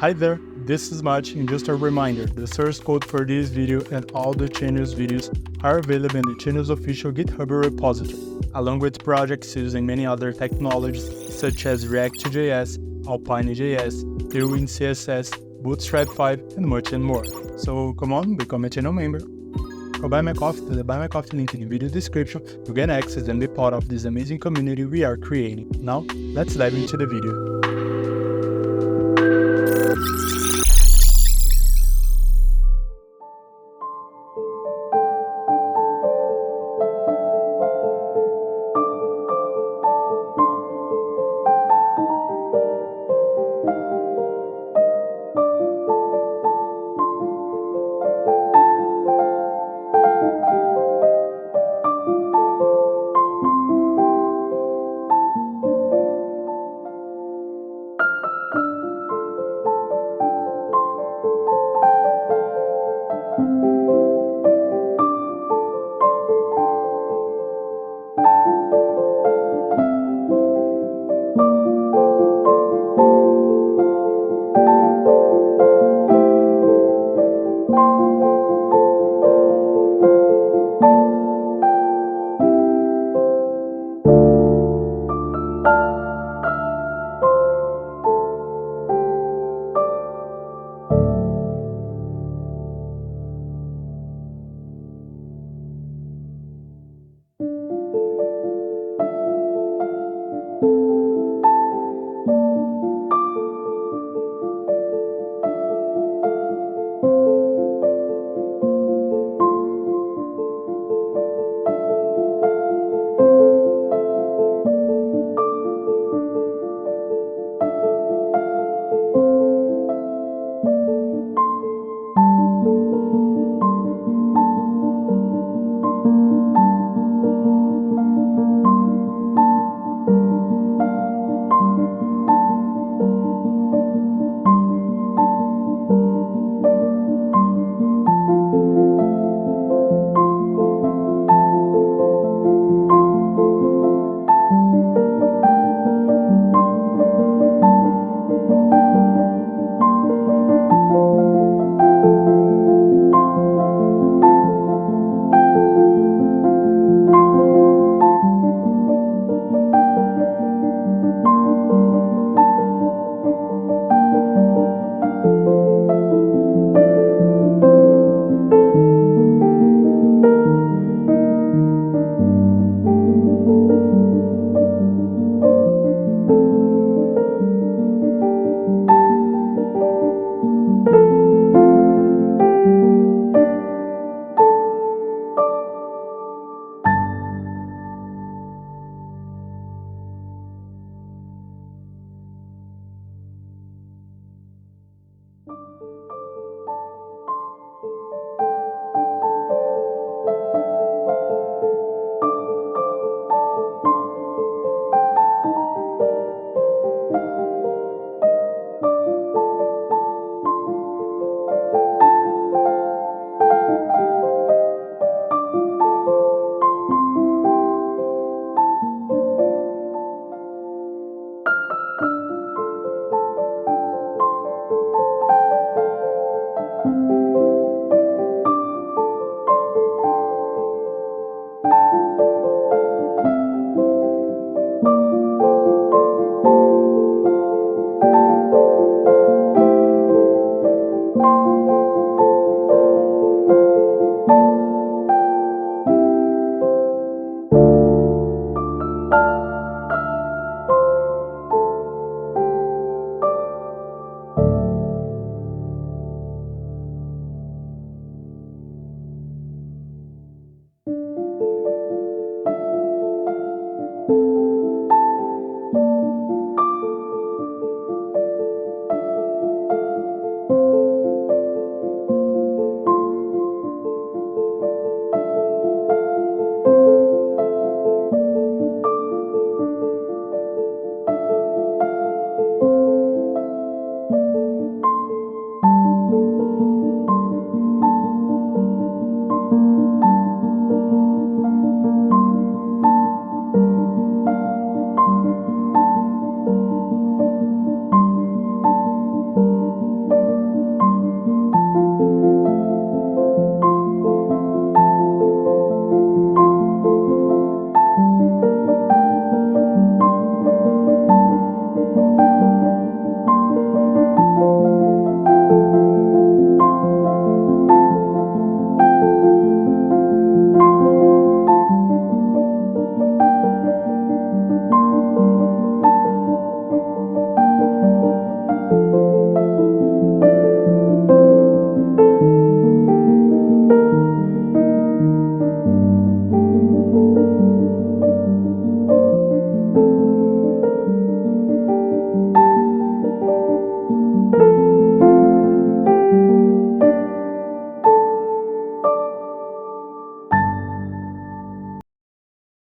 Hi there, this is Mathe, and just a reminder, the source code for this video and all the channel's videos are available in the channel's official GitHub repository, along with projects using many other technologies such as React.js, Alpine.js, Tailwind CSS, Bootstrap 5, and much more. So come on, become a channel member. Or buy my coffee to the Buy My Coffee link in the video description to get access and be part of this amazing community we are creating. Now, let's dive into the video.